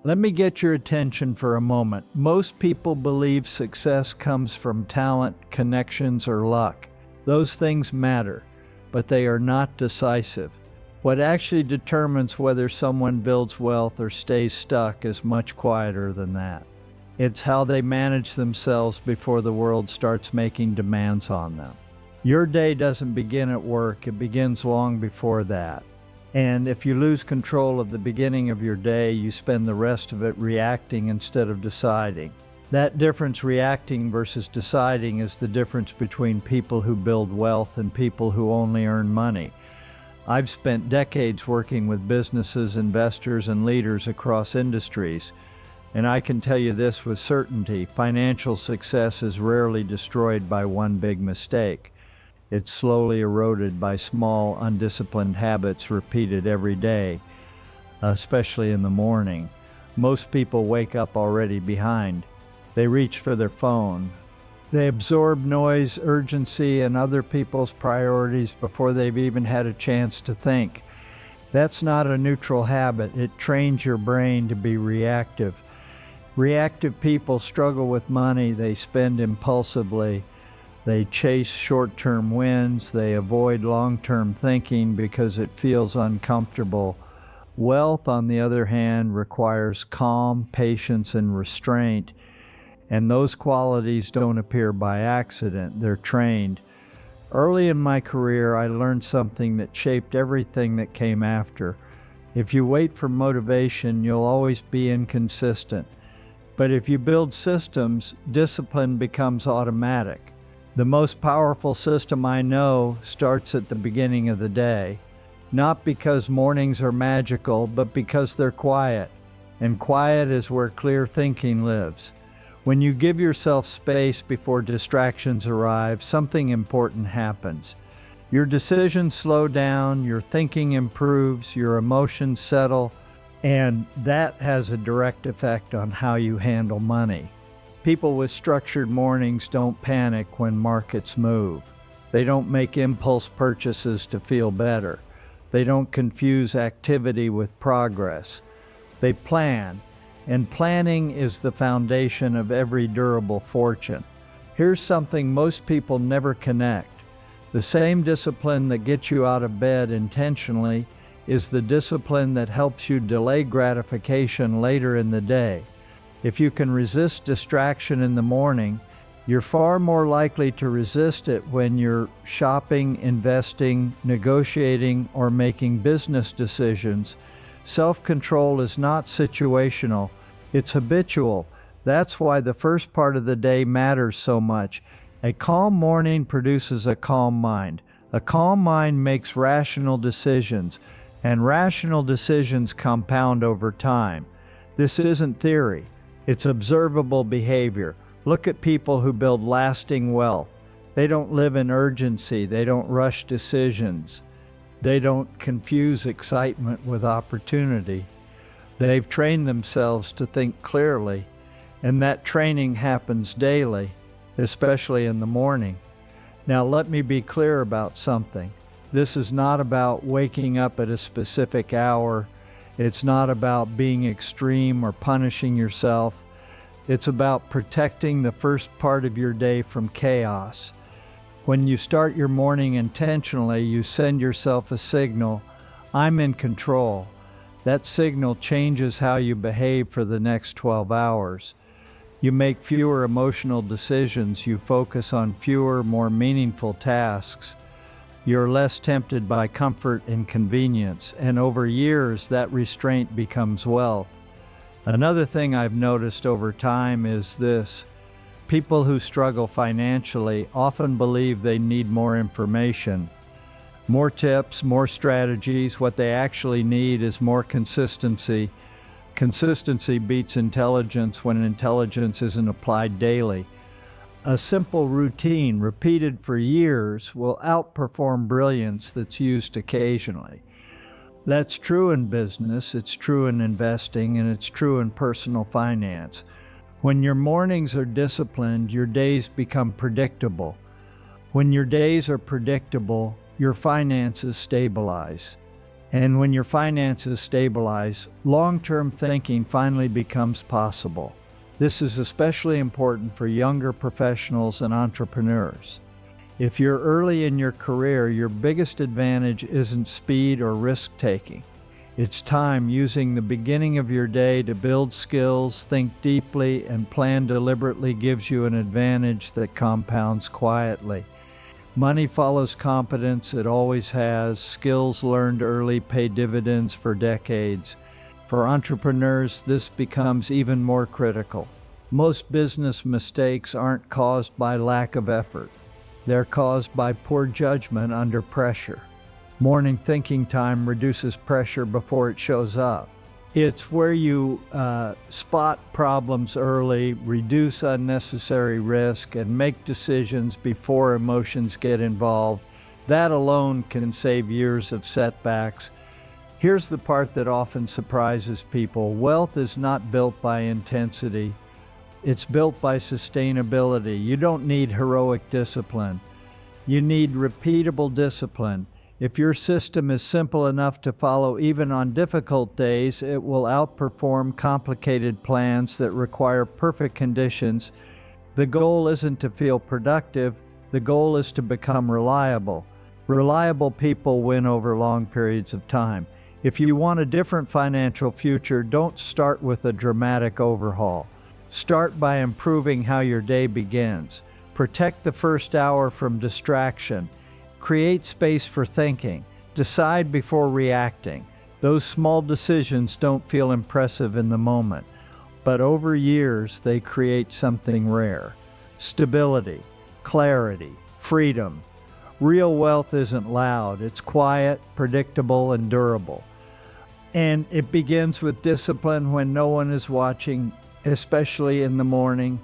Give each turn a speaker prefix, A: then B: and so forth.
A: Let me get your attention for a moment. Most people believe success comes from talent, connections, or luck. Those things matter, but they are not decisive. What actually determines whether someone builds wealth or stays stuck is much quieter than that. It's how they manage themselves before the world starts making demands on them. Your day doesn't begin at work, it begins long before that. And if you lose control of the beginning of your day, you spend the rest of it reacting instead of deciding. That difference, reacting versus deciding, is the difference between people who build wealth and people who only earn money. I've spent decades working with businesses, investors, and leaders across industries, and I can tell you this with certainty: financial success is rarely destroyed by one big mistake. It's slowly eroded by small, undisciplined habits repeated every day, especially in the morning. Most people wake up already behind. They reach for their phone. They absorb noise, urgency, and other people's priorities before they've even had a chance to think. That's not a neutral habit. It trains your brain to be reactive. Reactive people struggle with money. They spend impulsively. They chase short-term wins. They avoid long-term thinking because it feels uncomfortable. Wealth, on the other hand, requires calm, patience, and restraint. And those qualities don't appear by accident. They're trained. Early in my career, I learned something that shaped everything that came after. If you wait for motivation, you'll always be inconsistent. But if you build systems, discipline becomes automatic. The most powerful system I know starts at the beginning of the day. Not because mornings are magical, but because they're quiet. And quiet is where clear thinking lives. When you give yourself space before distractions arrive, something important happens. Your decisions slow down, your thinking improves, your emotions settle, and that has a direct effect on how you handle money. People with structured mornings don't panic when markets move. They don't make impulse purchases to feel better. They don't confuse activity with progress. They plan. And planning is the foundation of every durable fortune. Here's something most people never connect. The same discipline that gets you out of bed intentionally is the discipline that helps you delay gratification later in the day. If you can resist distraction in the morning, you're far more likely to resist it when you're shopping, investing, negotiating, or making business decisions. Self-control is not situational, it's habitual. That's why the first part of the day matters so much. A calm morning produces a calm mind. A calm mind makes rational decisions, and rational decisions compound over time. This isn't theory, it's observable behavior. Look at people who build lasting wealth. They don't live in urgency, they don't rush decisions. They don't confuse excitement with opportunity. They've trained themselves to think clearly, and that training happens daily, especially in the morning. Now let me be clear about something. This is not about waking up at a specific hour. It's not about being extreme or punishing yourself. It's about protecting the first part of your day from chaos. When you start your morning intentionally, you send yourself a signal, I'm in control. That signal changes how you behave for the next 12 hours. You make fewer emotional decisions. You focus on fewer, more meaningful tasks. You're less tempted by comfort and convenience, and over years, that restraint becomes wealth. Another thing I've noticed over time is this. People who struggle financially often believe they need more information, more tips, more strategies. What they actually need is more consistency. Consistency beats intelligence when intelligence isn't applied daily. A simple routine repeated for years will outperform brilliance that's used occasionally. That's true in business, it's true in investing, and it's true in personal finance. When your mornings are disciplined, your days become predictable. When your days are predictable, your finances stabilize. And when your finances stabilize, long-term thinking finally becomes possible. This is especially important for younger professionals and entrepreneurs. If you're early in your career, your biggest advantage isn't speed or risk-taking. It's time. Using the beginning of your day to build skills, think deeply, and plan deliberately gives you an advantage that compounds quietly. Money follows competence. It always has. Skills learned early pay dividends for decades. For entrepreneurs, this becomes even more critical. Most business mistakes aren't caused by lack of effort. They're caused by poor judgment under pressure. Morning thinking time reduces pressure before it shows up. It's where you spot problems early, reduce unnecessary risk, and make decisions before emotions get involved. That alone can save years of setbacks. Here's the part that often surprises people. Wealth is not built by intensity. It's built by sustainability. You don't need heroic discipline. You need repeatable discipline. If your system is simple enough to follow even on difficult days, it will outperform complicated plans that require perfect conditions. The goal isn't to feel productive. The goal is to become reliable. Reliable people win over long periods of time. If you want a different financial future, don't start with a dramatic overhaul. Start by improving how your day begins. Protect the first hour from distraction. Create space for thinking. Decide before reacting. Those small decisions don't feel impressive in the moment, but over years they create something rare. Stability, clarity, freedom. Real wealth isn't loud. It's quiet, predictable, and durable. And it begins with discipline when no one is watching, especially in the morning.